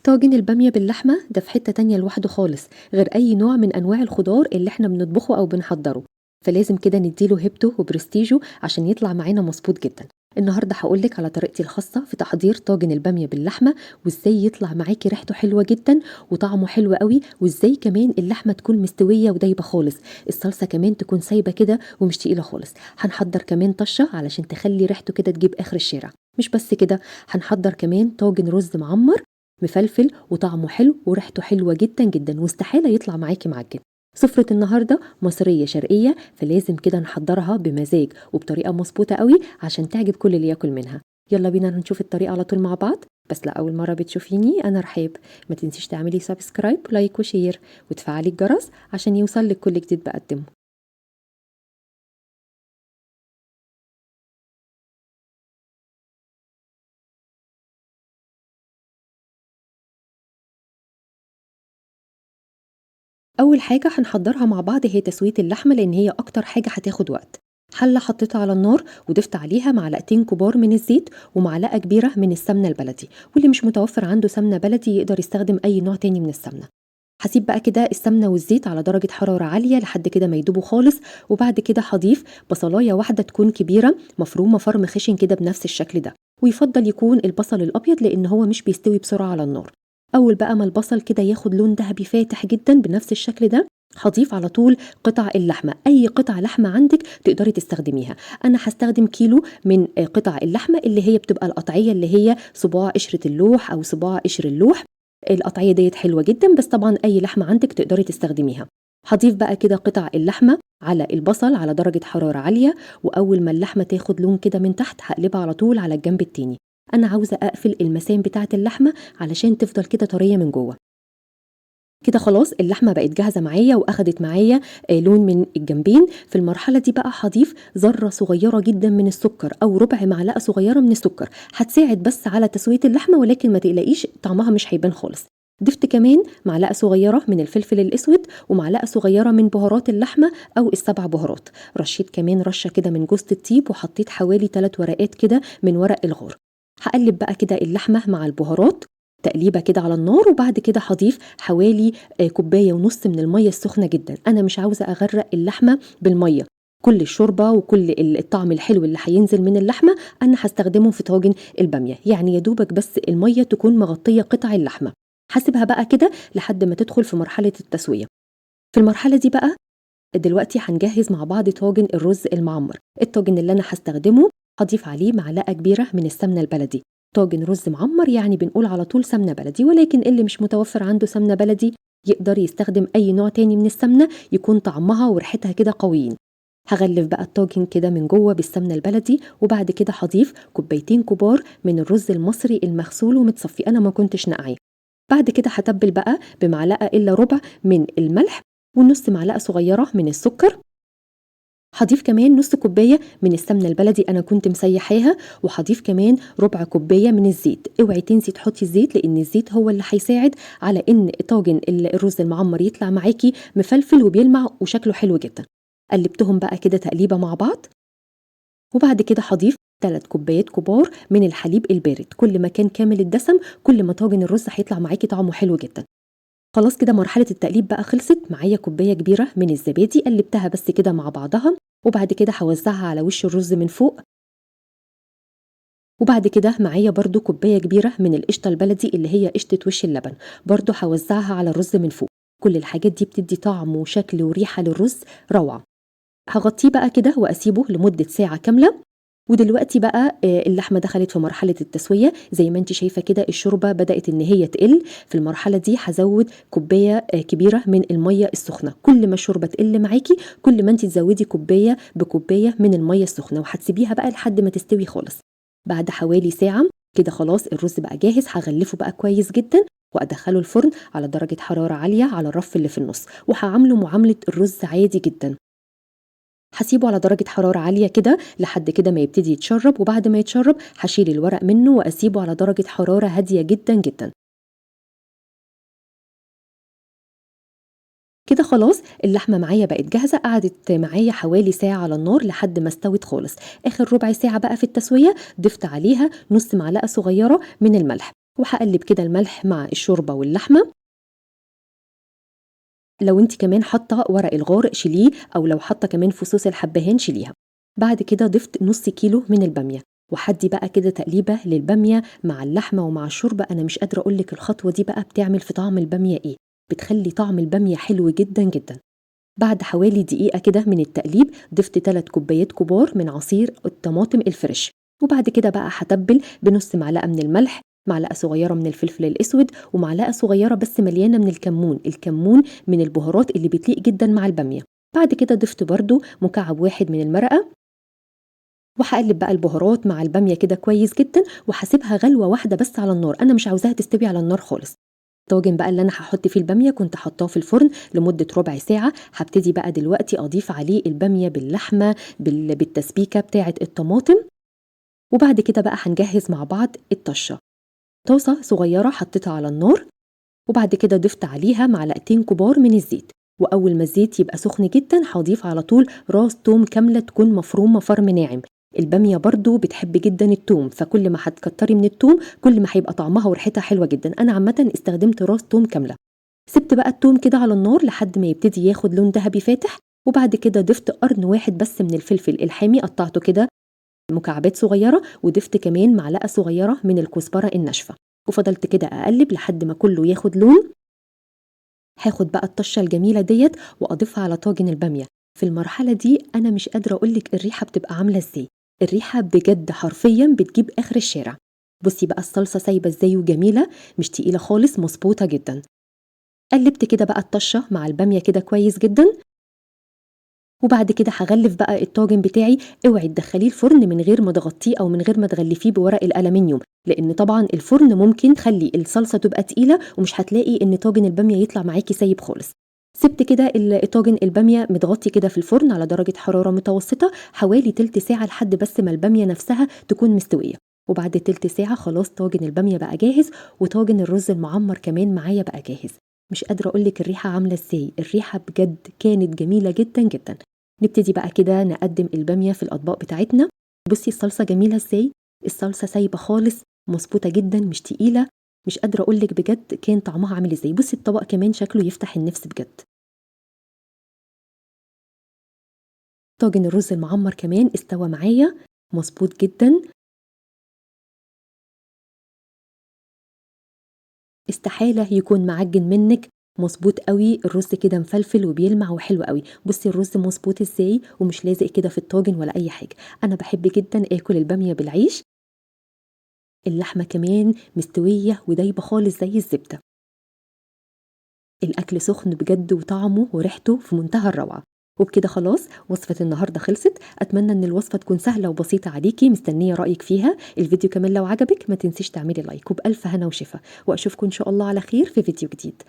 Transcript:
طاجن البامية باللحمة ده في حتة تانية لوحده خالص، غير أي نوع من أنواع الخضار اللي احنا بنطبخه أو بنحضره. فلازم كده نديله هيبته وبرستيجه عشان يطلع معانا مظبوط جدا. النهاردة هقولك على طريقتي الخاصة في تحضير طاجن البامية باللحمة، وازاي يطلع معاكي ريحته حلوة جدا وطعمه حلو قوي، وازاي كمان اللحمة تكون مستوية ودايبة خالص. الصلصة كمان تكون سايبة كده ومش تقيلة خالص. هنحضر كمان طشة علشان تخلي ريحته كده تجيب آخر الشارع. مش بس كده، هنحضر كمان طاجن رز معمر مفلفل وطعمه حلو وريحته حلوة جدا جدا، واستحالة يطلع معاكي معجن. سفرة النهاردة مصرية شرقية، فلازم كده نحضرها بمزاج وبطريقة مظبوطة قوي عشان تعجب كل اللي ياكل منها. يلا بينا نشوف الطريقة على طول مع بعض. بس لأول مرة بتشوفيني أنا رحاب، ما تنسيش تعملي سبسكرايب لايك وشير وتفعلي الجرس عشان يوصل لك كل جديد بقدمه. أول حاجة هنحضرها مع بعض هي تسوية اللحمة، لأن هي أكتر حاجة هتاخد وقت. حلة حطيتها على النار وضفت عليها معلقتين كبار من الزيت ومعلقة كبيرة من السمنة البلدي، واللي مش متوفر عنده سمنة بلدي يقدر يستخدم أي نوع تاني من السمنة. هسيب بقى كده السمنة والزيت على درجة حرارة عالية لحد كده ما يدوبوا خالص، وبعد كده هضيف بصلاية واحدة تكون كبيرة مفرومة فرم خشن كده بنفس الشكل ده، ويفضل يكون البصل الأبيض لأن هو مش بيستوي بسرعة على النار. أول بقى ما البصل كده ياخد لون ذهبي فاتح جدا بنفس الشكل ده، هضيف على طول قطع اللحمة. أي قطع لحمة عندك تقدري تستخدميها. أنا هستخدم كيلو من قطع اللحمة اللي هي بتبقى القطعية اللي هي صباع قشرة اللوح أو صباع قشر اللوح. القطعية ديت حلوة جدا، بس طبعا أي لحمة عندك تقدري تستخدميها. هضيف بقى كده قطع اللحمة على البصل على درجة حرارة عالية، وأول ما اللحمة تاخد لون كده من تحت هقلبها على طول على الجنب التاني. أنا عاوزة أقفل المسام بتاعة اللحمة علشان تفضل كده طرية من جوه. كده خلاص اللحمة بقت جاهزة معايا وأخدت معايا لون من الجنبين. في المرحلة دي بقى هضيف ذرة صغيرة جدا من السكر أو ربع معلقة صغيرة من السكر، هتساعد بس على تسوية اللحمة، ولكن ما تقلقيش طعمها مش هيبان خالص. ضفت كمان معلقة صغيرة من الفلفل الأسود ومعلقة صغيرة من بهارات اللحمة أو السبع بهارات. رشيت كمان رشة كده من جوز الطيب، وحطيت حوالي 3 ورقات كده من ورق الغار. هقلب بقى كده اللحمة مع البهارات تقليبه كده على النار، وبعد كده هضيف حوالي كوبايه ونص من الميه السخنه جدا. انا مش عاوزه اغرق اللحمه بالميه، كل الشوربه وكل الطعم الحلو اللي هينزل من اللحمه انا هستخدمه في طاجن الباميه، يعني يا دوبك بس الميه تكون مغطيه قطع اللحمه. هسيبها بقى كده لحد ما تدخل في مرحله التسويه. في المرحله دي بقى دلوقتي هنجهز مع بعض طاجن الرز المعمر. الطاجن اللي انا هستخدمه هضيف عليه معلقه كبيره من السمنه البلدي. طاجن رز معمر يعني بنقول على طول سمنه بلدي، ولكن اللي مش متوفر عنده سمنه بلدي يقدر يستخدم اي نوع تاني من السمنه يكون طعمها وريحتها كده قويين. هغلف بقى الطاجن كده من جوه بالسمنه البلدي، وبعد كده هضيف كوبايتين كبار من الرز المصري المغسول ومتصفي، انا ما كنتش نقعيه. بعد كده هتبل بقى بمعلقه الا ربع من الملح ونص معلقه صغيره من السكر. هضيف كمان نص كوبايه من السمنه البلدي انا كنت مسيحاها، وهضيف كمان ربع كوبايه من الزيت. اوعي تنسي تحطي الزيت، لان الزيت هو اللي هيساعد على ان طاجن الرز المعمر يطلع معاكي مفلفل وبيلمع وشكله حلو جدا. قلبتهم بقى كده تقليبه مع بعض، وبعد كده هضيف 3 كوبايات كبار من الحليب البارد. كل ما كان كامل الدسم كل ما طاجن الرز هيطلع معاكي طعمه حلو جدا. خلاص كده مرحلة التقليب بقى خلصت معايا. كوباية كبيرة من الزبادي قلبتها بس كده مع بعضها، وبعد كده هوزعها على وش الرز من فوق. وبعد كده معايا برضو كوباية كبيرة من القشطة البلدي اللي هي قشطة وش اللبن، برضو هوزعها على الرز من فوق. كل الحاجات دي بتدي طعم وشكل وريحة للرز روعة. هغطيه بقى كده واسيبه لمدة ساعة كاملة. ودلوقتي بقى اللحمة دخلت في مرحلة التسوية، زي ما انت شايفة كده الشوربة بدأت ان هي تقل. في المرحلة دي هزود كوباية كبيرة من المية السخنة. كل ما الشوربة تقل معاكي كل ما انت تزودي كوباية بكوباية من المية السخنة، وهتسيبيها بقى لحد ما تستوي خالص. بعد حوالي ساعة كده خلاص الرز بقى جاهز. هغلفه بقى كويس جدا وادخله الفرن على درجة حرارة عالية على الرف اللي في النص، وهعامله معاملة الرز عادي جدا. هسيبه على درجة حرارة عالية كده لحد كده ما يبتدي يتشرب، وبعد ما يتشرب هشيل الورق منه واسيبه على درجة حرارة هادية جدا جدا. كده خلاص اللحمة معايا بقت جاهزة، قعدت معايا حوالي ساعة على النار لحد ما استوت خالص. اخر ربع ساعة بقى في التسوية ضفت عليها نص معلقة صغيرة من الملح. وهاقلّب كده الملح مع الشوربة واللحمة. لو أنتِ كمان حاطة ورق الغار شيليه، أو لو حاطة كمان فصوص الحبهان شيليها. بعد كده ضِفت نُص كيلو من البامية، وهادّي بقى كده تقليبة للبامية مع اللحمة ومع الشوربة. أنا مش قادرة أقول لِك الخطوة دي بقى بتعمل في طعم البامية إيه، بتخلّي طعم البامية حلو جدًا، جدًا. بعد حوالي دقيقة كده من التقليب ضفت 3 كوبايات كبار من عصير الطماطم الفريش. وبعد كده بقى هتبل بنص معلقة من الملح، معلقة صغيرة من الفلفل الأسود، ومعلقة صغيرة بس مليانة من الكمون. الكمون من البهارات اللي بتليق جدا مع البامية. بعد كده ضفت برضو مكعب واحد من المرقة، وهقلب بقى البهارات مع البامية كده كويس جدا، وهسيبها غلوة واحدة بس على النار. أنا مش عاوزاها تستوي على النار خالص. الطاجن بقى اللي أنا هاحط فيه البامية كنت حاطاه في الفرن لمدة ربع ساعة. هابتدي بقى دلوقتي أضيف عليه البامية باللحمة بالتسبيكة بتاعة الطماطم. وبعد كده بقى هنجهز مع بعض الطشة. طاسة صغيرة حطيتها على النار، وبعد كده ضفت عليها معلقتين كبار من الزيت. وأول ما الزيت يبقى سخن جدا هضيف على طول راس توم كاملة تكون مفرومة فرم ناعم. البامية برضو بتحب جدا التوم، فكل ما هتكتري من التوم كل ما هيبقى طعمها وريحتها حلوة جدا. أنا عامة استخدمت راس توم كاملة. سبت بقى التوم كده على النار لحد ما يبتدي ياخد لون ذهبي فاتح. وبعد كده ضفت قرن واحد بس من الفلفل الحامي، قطعته كده مكعبات صغيرة، وضفت كمان معلقة صغيرة من الكزبرة الناشفة. وفضلت كده أقلب لحد ما كله ياخد لون. هاخد بقى الطشة الجميلة ديت وأضيفها على طاجن البامية. في المرحلة دي أنا مش قادرة أقولك الريحة بتبقى عاملة إزاي. الريحة بجد حرفيا بتجيب آخر الشارع. بصي بقى الصلصة سايبة إزاي وجميلة، مش تقيلة خالص، مظبوطة جدا. قلبت كده بقى الطشة مع البامية كده كويس جدا. وبعد كده هاغلّف بقى الطاجن بتاعي. اوعي تدخّليه الفرن من غير ما تغطّيه أو من غير ما تغلّفيه بورق الألمنيوم، لإن طبعًا الفرن ممكن تخلّي الصلصة تبقى تقيلة ومش هتلاقي إن طاجن البامية يطلع معاكِ سايب خالص. سِبت كده طاجن البامية متغطّي كده في الفرن على درجة حرارة متوسطة حوالي تِلت ساعة لحد بس ما البامية نفسها تكون مستوية. وبعد تِلت ساعة خلاص طاجن البامية بقى جاهز، وطاجن الرز المعمّر كمان معايا بقى جاهز. مش قادرة أقول لِك الريحة عاملة إزاي، الريحة بجد كانت جميلة جدًا، جدًا. نبتدي بقى كده نقدم البامية في الأطباق بتاعتنا. بصي الصلصة جميلة ازاي، الصلصة سايبة خالص، مظبوطة جدا، مش تقيلة. مش قادرة أقولك بجد كان طعمها عامل ازاي. بصي الطبق كمان شكله يفتح النفس بجد. طاجن الرز المعمر كمان استوى معايا مظبوط جدا. استحالة يكون معجن منك، مظبوط قوي. الرز كده مفلفل وبيلمع وحلو قوي. بصي الرز مظبوط ازاي ومش لازق كده في الطاجن ولا اي حاجة. انا بحب جدا اكل البامية بالعيش. اللحمة كمان مستوية ودايبة خالص زي الزبدة. الأكل سخن بجد وطعمه وريحته في منتهى الروعة. وبكده خلاص وصفة النهاردة خلصت. أتمنى أن الوصفة تكون سهلة وبسيطة عليكي. مستنية رأيك فيها. الفيديو كمان لو عجبك ما تنسيش تعملي لايك، وبألف هنا وشفا. وأشوفكم إن شاء الله على خير في فيديو جديد.